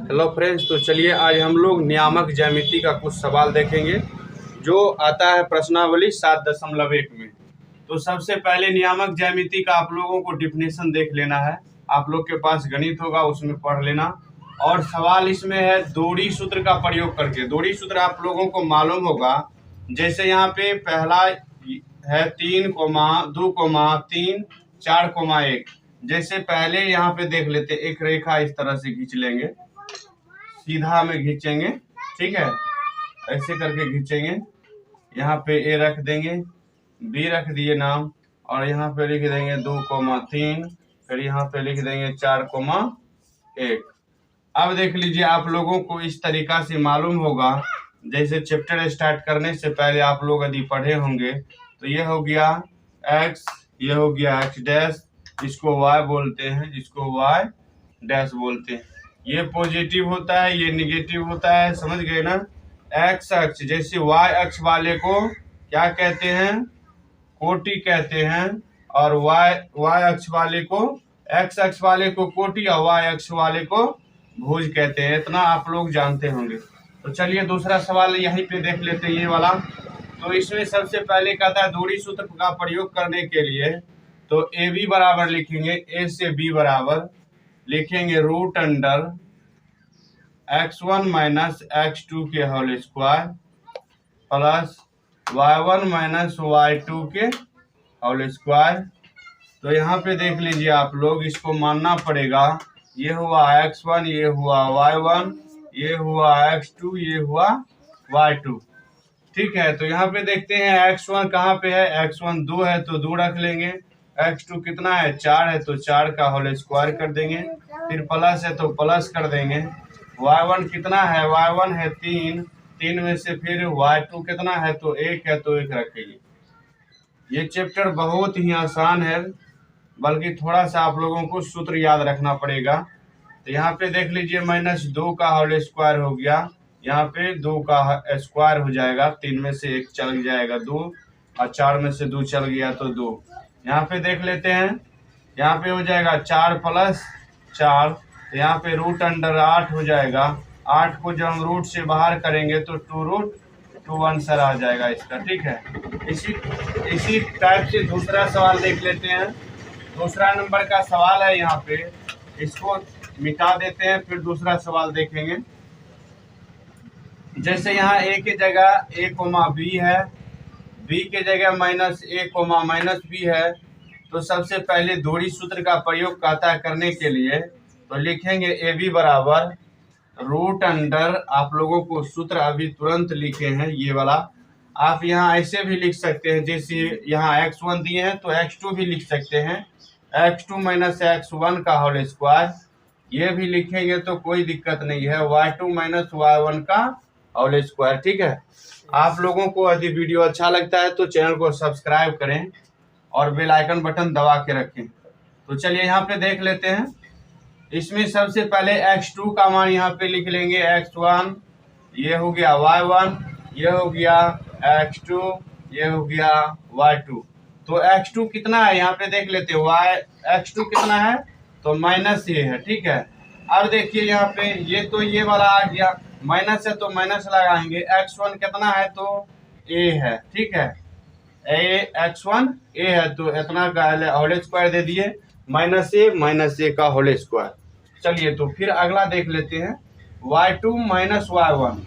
Hello friends, तो चलिए आज हम लोग नियामक ज्यामिति का कुछ सवाल देखेंगे जो आता है प्रश्नावली 7.1 में। तो सबसे पहले नियामक ज्यामिति का आप लोगों को डिफिनेशन देख लेना है। आप लोग के पास गणित होगा उसमें पढ़ लेना। और सवाल इसमें है दूरी सूत्र का प्रयोग करके। दूरी सूत्र आप लोगों को मालूम होगा, जैसे यहाँ पे पहला है 3,2,3 4,1। जैसे पहले यहाँ पे देख लेते, एक रेखा इस तरह से खींच लेंगे, सीधा में खींचेंगे, ठीक है, ऐसे करके खींचेंगे। यहाँ पे ए रख देंगे, बी रख दिए नाम, और यहाँ पे लिख देंगे 2,3, फिर यहाँ पे लिख देंगे 4,1। अब देख लीजिए, आप लोगों को इस तरीका से मालूम होगा, जैसे चैप्टर स्टार्ट करने से पहले आप लोग यदि पढ़े होंगे तो ये हो गया x, ये हो गया x डैश, इसको y बोलते हैं, इसको y डैश बोलते हैं। ये पॉजिटिव होता है, ये निगेटिव होता है, समझ गए ना। x अक्ष, जैसे y अक्ष वाले को क्या कहते हैं, कोटि कहते हैं, और y अक्ष वाले को, x अक्ष वाले को कोटि और y अक्ष वाले को भुज कहते हैं। इतना आप लोग जानते होंगे। तो चलिए दूसरा सवाल यहीं पे देख लेते हैं, ये वाला। तो इसमें सबसे पहले कहता है दूरी सूत्र का प्रयोग करने के लिए, तो ए बी बराबर लिखेंगे, ए से बी बराबर लिखेंगे root under x1 minus x2 के whole square plus y1 minus y2 के होल स्क्वायर। तो यहाँ पे देख लीजिए आप लोग, इसको मानना पड़ेगा, ये हुआ x1, ये हुआ y1, ये हुआ x2, ये हुआ y2, ठीक है। तो यहाँ पे देखते हैं x1 कहाँ पे है, x1 2 है तो 2 रख लेंगे, x2 कितना है 4 है तो 4 का होल स्क्वायर कर देंगे, फिर प्लस है तो प्लस कर देंगे। y1 कितना है, y1 है 3 में से फिर y2 कितना है तो 1 है तो 1 रखेंगे। ये चैप्टर बहुत ही आसान है, बल्कि थोड़ा सा आप लोगों को सूत्र याद रखना पड़ेगा। तो यहाँ पे देख लीजिए -2 का होल स्क्वायर हो गया, यहाँ पे 2 का स्क्वायर हो जाएगा, 3 में से 1 चल जाएगा 2, और 4 में से 2 चल गया तो 2। यहाँ पे देख लेते हैं, यहाँ पे हो जाएगा 4 प्लस 4, तो यहाँ पे रूट अंडर 8 हो जाएगा। 8 को जब हम रूट से बाहर करेंगे तो 2√2 आंसर आ जाएगा इसका, ठीक है। इसी टाइप से दूसरा सवाल देख लेते हैं। दूसरा नंबर का सवाल है, यहाँ पे इसको मिटा देते हैं, फिर दूसरा सवाल देखेंगे। जैसे यहाँ a की जगह a, b है, b के जगह -a, -b है, तो सबसे पहले दूरी सूत्र का प्रयोग कहता करने के लिए, तो लिखेंगे ए बी बराबर रूट अंडर, आप लोगों को सूत्र अभी तुरंत लिखे हैं ये वाला, आप यहाँ ऐसे भी लिख सकते हैं, जैसे यहाँ x1 दिए हैं तो x2 भी लिख सकते हैं, x2 माइनस x1 का होल स्क्वायर, ये भी लिखेंगे तो कोई दिक्कत नहीं है, y2 माइनस y1 का होल स्क्वायर, ठीक है। आप लोगों को यदि वीडियो अच्छा लगता है तो चैनल को सब्सक्राइब करें और बेल आइकन बटन दबा के रखें। तो चलिए यहाँ पे देख लेते हैं। इसमें सबसे पहले x2 का मान यहाँ पे लिख लेंगे, x1, ये हो गया y1, ये हो गया x2, ये हो गया y2। तो x2 कितना है यहाँ पे देख लेते हैं, x2 कितना है तो -a है, ठीक है। अब देखिए यहाँ पे ये वाला आ गया, माइनस है तो माइनस लगाएंगे, x1 कितना है तो a है, ठीक है, x1 a है तो इतना का होल स्क्वायर दे दिए, -a का होल स्क्वायर। चलिए तो फिर अगला देख लेते हैं, y2 minus y1,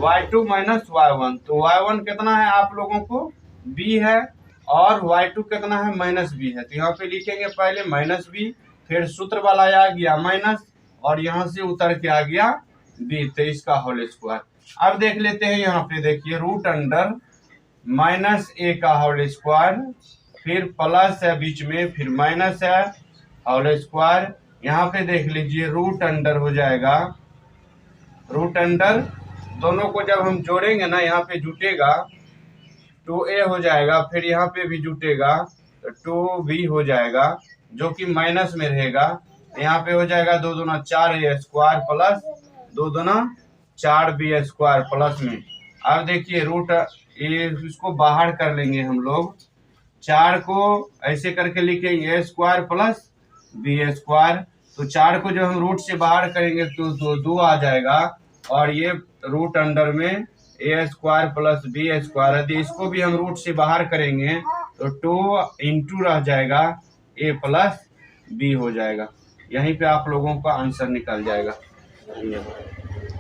y2 minus y1, तो y1 कितना है आप लोगों को b है, और y2 कितना है -b है, तो यहाँ पे लिखेंगे पहले -b, फिर सूत्र वाला आ गया माइनस, और यहाँ से उतर के आ गया b, तो इसका होल स्क्वायर। अब देख लेते हैं, यहाँ पे देखिए रूट अंडर -a का होल स्क्वायर, फिर प्लस है बीच में, फिर माइनस है होल स्क्वायर। यहाँ पे देख लीजिए रूट अंडर हो जाएगा, रूट अंडर दोनों को जब हम जोड़ेंगे ना, यहाँ पे जुटेगा 2a हो जाएगा, फिर यहाँ पे भी जुटेगा तो 2b हो जाएगा, जो कि माइनस में रहेगा। यहाँ पे हो जाएगा 2 दूना 4a स्क्वायर प्लस 2 दूना 4b स्क्वायर प्लस में। अब देखिए रूट ये, इसको बाहर कर लेंगे हम लोग, 4 को ऐसे करके लिखेंगे a square plus b square, तो 4 को जब हम रूट से बाहर करेंगे तो 2 आ जाएगा, और ये रूट अंडर में ए स्क्वायर प्लस बी स्क्वायर। यदि इसको भी हम रूट से बाहर करेंगे तो 2 इंटू रह जाएगा ए प्लस बी हो जाएगा। यहीं पे आप लोगों का आंसर निकल जाएगा।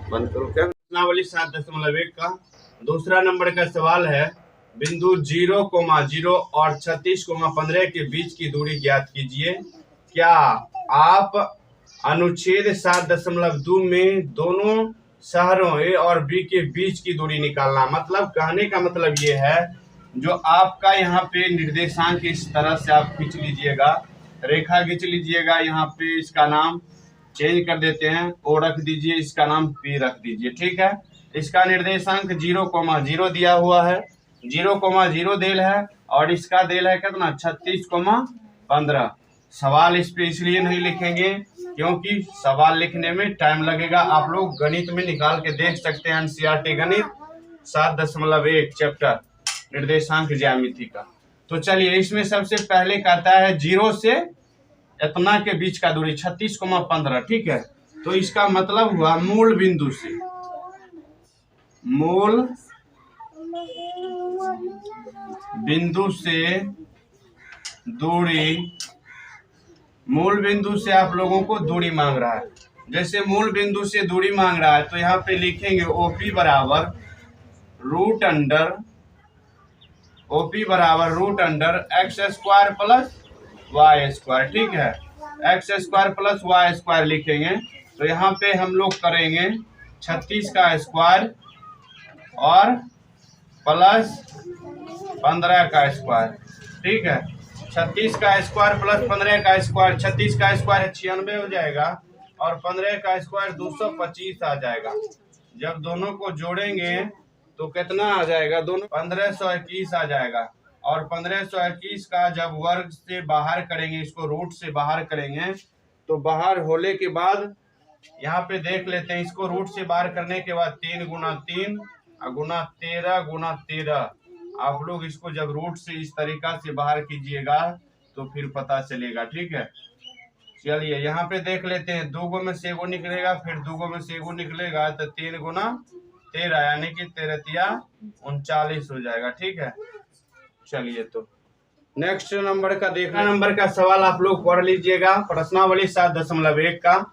बंद करो क्या? प्रश्नावली 7.1 का दूसरा नंबर का सवाल है, बिंदु 0,0 और 36,15 के बीच की दूरी ज्ञात कीजिए। क्या आप अनुच्छेद 7.2 में दोनों शहरों ए और बी के बीच की दूरी निकालना। मतलब कहने का मतलब ये है, जो आपका यहाँ पे निर्देशांक इस तरह से आप खींच लीजिएगा, रेखा खींच लीजिएगा। यहाँ पे इसका नाम चेंज कर देते हैं, ओ रख दीजिए, इसका नाम पी रख दीजिए, ठीक है। इसका निर्देशांक 0,0 दिया हुआ है, 0,0 देल है, और इसका देल है कितना 36,15। सवाल इस पे इसलिए नहीं लिखेंगे क्योंकि सवाल लिखने में टाइम लगेगा। आप लोग गणित में निकाल के देख सकते हैं, एनसीईआरटी गणित 7.1 चैप्टर निर्देशांक ज्यामिति का। तो चलिए, इसमें सबसे पहले कहता है 0 से इतना के बीच का दूरी 36,15, ठीक है। तो इसका मतलब हुआ मूल बिंदु से, मूल बिंदु से दूरी, मूल बिंदु से आप लोगों को दूरी मांग रहा है। जैसे मूल बिंदु से दूरी मांग रहा है तो यहाँ पे लिखेंगे ओपी बराबर root under x square plus y square, ठीक है। X square plus y square लिखेंगे। तो यहाँ पे हम लोग करेंगे 36 का स्क्वायर और प्लस 15 का स्क्वायर, ठीक है। 36 का स्क्वायर प्लस 15 का स्क्वायर, 36 का स्क्वायर 96 हो जाएगा, और 15 का स्क्वायर 225 आ जाएगा। जब दोनों को जोड़ेंगे तो कितना आ जाएगा, दोनों 1521 आ जाएगा। और 1521 का जब वर्ग से बाहर करेंगे, इसको रूट से बाहर करेंगे, तो बाहर होने के बाद यहाँ पे देख लेते हैं, इसको रूट से बाहर करने के बाद 3 गुना 3 गुना 13 गुना 13। आप लोग इसको जब रूट से इस तरीका से बाहर कीजिएगा तो फिर पता चलेगा, ठीक है। चलिए यहाँ पे देख लेते हैं, 2 गो में से 1 निकलेगा, फिर 2 गो में से 1 निकलेगा, तो 3 गुना 13 यानी कि 13 39 हो जाएगा, ठीक है। चलिए, तो नेक्स्ट नंबर का देखना, नंबर का सवाल आप लोग पढ़ लीजिएगा। प्रश्नावली 7.1 का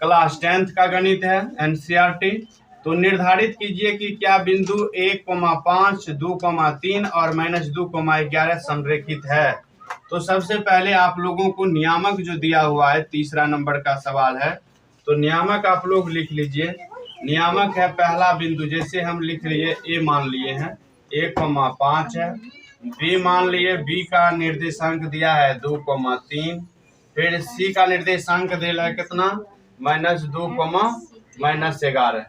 क्लास 10th का गणित है, एनसीईआरटी। तो निर्धारित कीजिए कि क्या बिंदु 1,5, 2,3 और -2,11 संरेखित है। तो सबसे पहले आप लोगों को नियामक जो दिया हुआ है, तीसरा नंबर का सवाल है, तो नियामक आप लोग लिख लीजिए। नियामक है पहला बिंदु, जैसे हम लिख लिए ए मान लिए हैं 1,5 है, बी मान लिए, बी का निर्देशांक दिया है 2,3, फिर सी का निर्देशांक दिया है कितना -2, -11।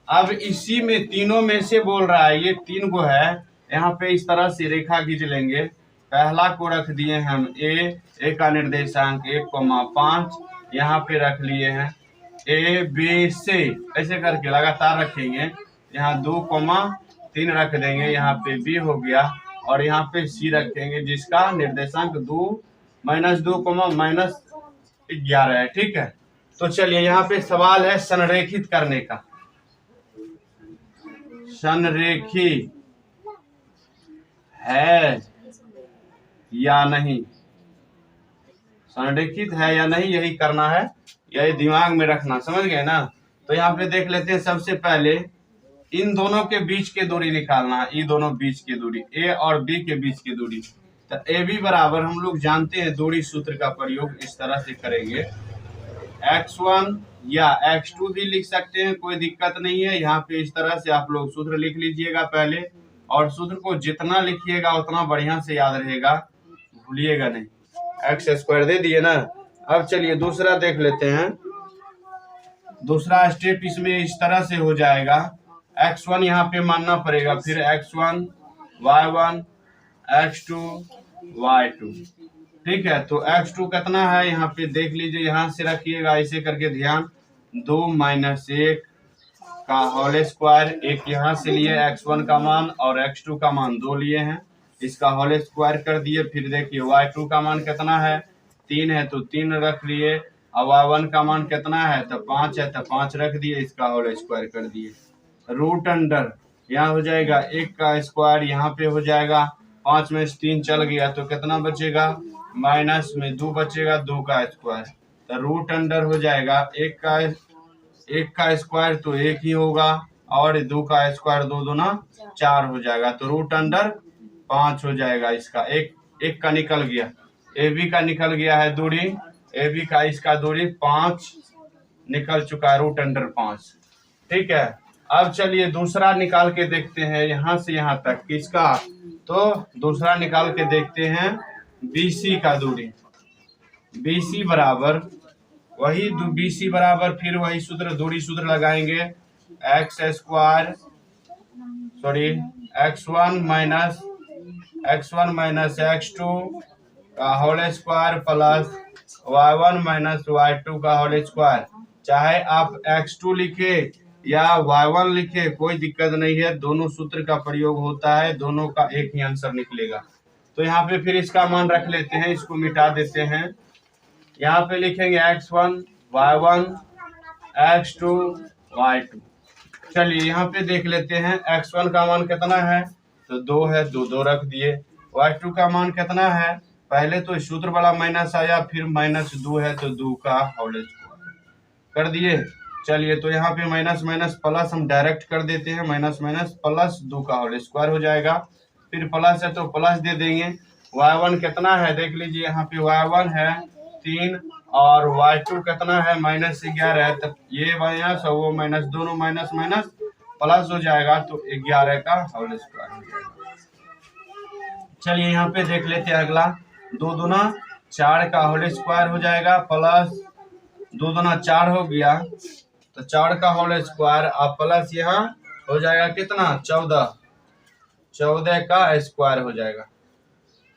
अब इसी में तीनों में से बोल रहा है, ये 3 गो है, यहाँ पे इस तरह से रेखा खींच लेंगे। पहला को रख दिए हम ए का निर्देशांक 1,5, यहाँ पे रख लिए हैं ए बी सी, ऐसे करके लगातार रखेंगे। यहाँ 2,3 रख देंगे, यहाँ पे बी हो गया, और यहाँ पे सी रखेंगे जिसका निर्देशांक 2 -2, -11 है, ठीक है। तो चलिए, यहाँ पे सवाल है संरेखित करने का। संरेखी है या नहीं, संरेखित है या नहीं, यही करना है, यही दिमाग में रखना, समझ गए ना। तो यहाँ पे देख लेते हैं, सबसे पहले इन दोनों के बीच की दूरी निकालना है, इन दोनों बीच की दूरी, ए और बी के बीच की दूरी। तो ए बी बराबर, हम लोग जानते हैं दूरी सूत्र का प्रयोग इस तरह से करेंगे, x1 या x2 भी लिख सकते हैं, कोई दिक्कत नहीं है। यहाँ पे इस तरह से आप लोग सूत्र लिख लीजिएगा पहले, और सूत्र को जितना लिखिएगा उतना बढ़िया से याद रहेगा, भूलिएगा नहीं। एक्स स्क्वायर दे दिए ना। अब चलिए दूसरा देख लेते हैं। दूसरा स्टेप इसमें इस तरह से हो जाएगा, x1 यहाँ पे मानना पड़ेगा, फिर x1 y1 x2 y2, ठीक है। तो x2 कितना है, यहाँ पे देख लीजिए, यहाँ से रखिएगा ऐसे करके ध्यान, 2 - 1 का होल स्क्वायर, एक यहाँ से लिए x1 का मान और x2 का मान 2 लिए हैं, इसका होल स्क्वायर कर दिए। फिर देखिए y2 का मान कितना है, 3 है, तो 3 रख लिए, अब y1 का मान कितना है, तो 5 है, तो 5 रख दिए, इसका होल स्क्वायर कर दिए। रूट अंडर यहाँ हो जाएगा 1 का स्क्वायर, यहाँ पे हो जाएगा 5 में से 3 चल गया तो कितना बचेगा, माइनस में 2 बचेगा, 2 का स्क्वायर। तो रूट अंडर हो जाएगा 1 का स्क्वायर तो 1 ही होगा, और 2 का स्क्वायर 2 दूना 4 हो जाएगा, तो रूट अंडर 5 हो जाएगा। इसका एक का निकल गया, ए बी का निकल गया है दूरी, ए बी का इसका दूरी 5 निकल चुका है, रूट अंडर 5। ठीक है, अब चलिए दूसरा निकाल के देखते हैं, यहाँ से यहाँ तक किसका, तो दूसरा निकाल के देखते हैं BC का दूरी। BC बराबर वही BC बराबर फिर वही सूत्र, दूरी सूत्र लगाएंगे, x1 माइनस x2 का whole square plus y1 minus y2 का होल स्क्वायर। चाहे आप x2 लिखे या y1 लिखे कोई दिक्कत नहीं है, दोनों सूत्र का प्रयोग होता है, दोनों का एक ही आंसर निकलेगा। तो यहाँ पे फिर इसका मान रख लेते हैं, इसको मिटा देते हैं। यहाँ पे लिखेंगे x1 y1 x2 y2। चलिए यहाँ पे देख लेते हैं, x1 का मान कितना है, तो 2 है, 2 रख दिए। y2 का मान कितना है, पहले तो सूत्र वाला माइनस आया, फिर -2 है तो 2 का होल स्क्वायर कर दिए। चलिए तो यहाँ पे माइनस माइनस प्लस हम डायरेक्ट कर देते हैं, माइनस माइनस प्लस 2 का होल स्क्वायर हो जाएगा, फिर प्लस है तो प्लस दे देंगे। y1 कितना है देख लीजिए, यहाँ पे y1 है 3 और y2 कितना है -11 है, तब ये माइनस और वो माइनस, दोनों माइनस माइनस प्लस हो जाएगा, तो 11 का होल स्क्वायर हो जाएगा। चलिए यहाँ पे देख लेते हैं अगला, 2 दूना 4 का होल स्क्वायर हो जाएगा, प्लस 2 दूना 4 हो गया, तो 4 का होल स्क्वायर, अब प्लस यहाँ हो जाएगा कितना, 14 का स्क्वायर हो जाएगा।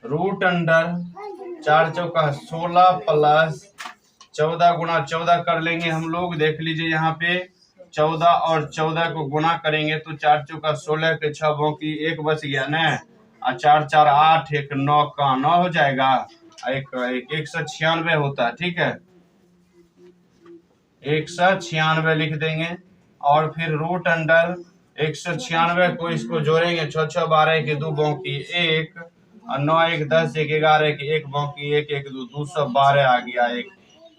रूट अंडर 4 चौका 16 प्लस 14 गुणा 14 कर लेंगे हम लोग, देख लीजिए यहाँ पे 14 और 14 को गुणा करेंगे तो 4 चौका 16 के 6 बाकी 1 बच गया न, 4 4 8 1 9 का 9 हो जाएगा, 196 होता है। ठीक है, 196 लिख देंगे, और फिर रूट अंडर 196 को इसको जोड़ेंगे, 6 6 12 के 2 बाकी 1 और 9 1 10 1 11 के 1 बाकी 1 1 2 212 आ गया। एक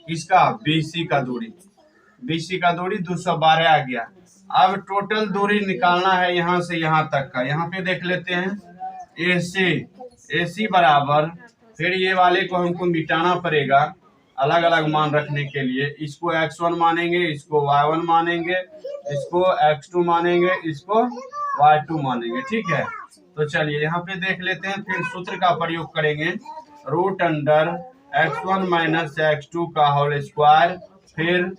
इसका BC का दूरी, BC का दूरी 212 आ गया। अब टोटल दूरी निकालना है यहाँ से यहाँ तक का, यहाँ पे देख लेते हैं AC बराबर, फिर ये वाले को हमको मिटाना पड़ेगा अलग अलग मान रखने के लिए, इसको x1 मानेंगे, इसको y1 मानेंगे, इसको x2 मानेंगे, इसको y2 मानेंगे। ठीक है, तो चलिए यहाँ पे देख लेते हैं, फिर सूत्र का प्रयोग करेंगे, root under x1 minus x2 का होल स्क्वायर, फिर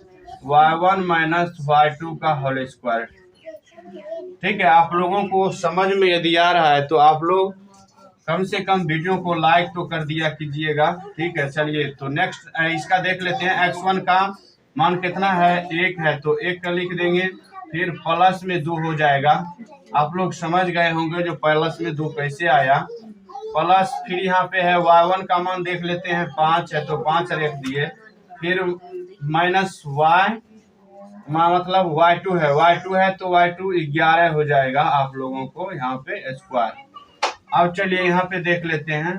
y1 माइनस y2 का होल स्क्वायर। ठीक है, आप लोगों को समझ में यदि आ रहा है तो आप लोग कम से कम वीडियो को लाइक तो कर दिया कीजिएगा। ठीक है, चलिए तो नेक्स्ट इसका देख लेते हैं, x1 का मान कितना है, 1 है, तो 1 का लिख देंगे, फिर प्लस में 2 हो जाएगा। आप लोग समझ गए होंगे जो प्लस में 2 कैसे आया, प्लस फिर यहाँ पे है y1 का मान देख लेते हैं, 5 है तो 5 रख दिए, फिर माइनस y मतलब y2 है तो y2 11 हो जाएगा आप लोगों को यहाँ पे स्क्वायर। अब चलिए यहाँ पे देख लेते हैं,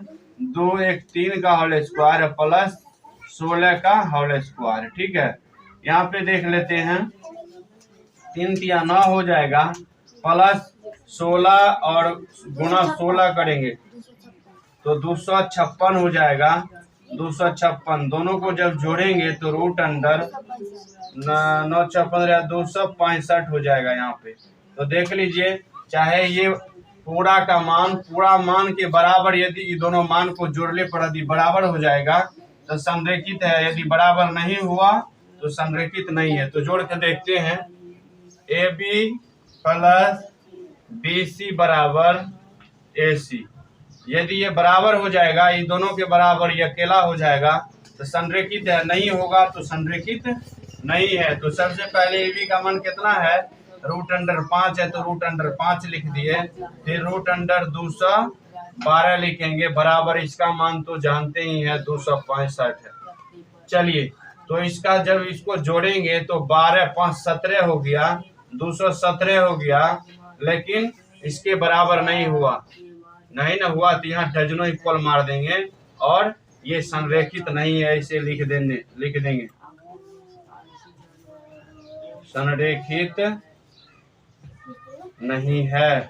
2 1 3 का होल स्क्वायर प्लस 16 का होल स्क्वायर। ठीक है, यहाँ पे देख लेते हैं, 3 3 9 हो जाएगा, प्लस 16 और गुणा 16 करेंगे तो 256 हो जाएगा, 256 दोनों को जब जोड़ेंगे तो रूट अंडर 9 56 265 हो जाएगा यहाँ पे। तो देख लीजिए, चाहे ये पूरा मान के बराबर, यदि ये दोनों मान को जोड़ने पर यदि बराबर हो जाएगा तो संरेखित है, यदि बराबर नहीं हुआ तो संरेखित नहीं है। तो जोड़ के देखते हैं, AB प्लस BC बराबर AC, यदि ये बराबर हो जाएगा, ये दोनों के बराबर ये अकेला हो जाएगा तो संरेखित है, नहीं होगा तो संरेखित नहीं है। तो सबसे पहले AB का मान कितना है, रूट अंडर 5 है तो रूट अंडर 5 लिख दिए, फिर रूट अंडर 212 लिखेंगे, बराबर इसका मान तो जानते ही है 265 है। चलिए तो इसका जब इसको जोड़ेंगे तो 12 5 17 हो गया, 217 हो गया, लेकिन इसके बराबर नहीं हुआ, नहीं ना हुआ तो यहाँ डजनों इक्वल मार देंगे और ये संरेखित नहीं है, इसे लिख देंगे संरेखित नहीं है।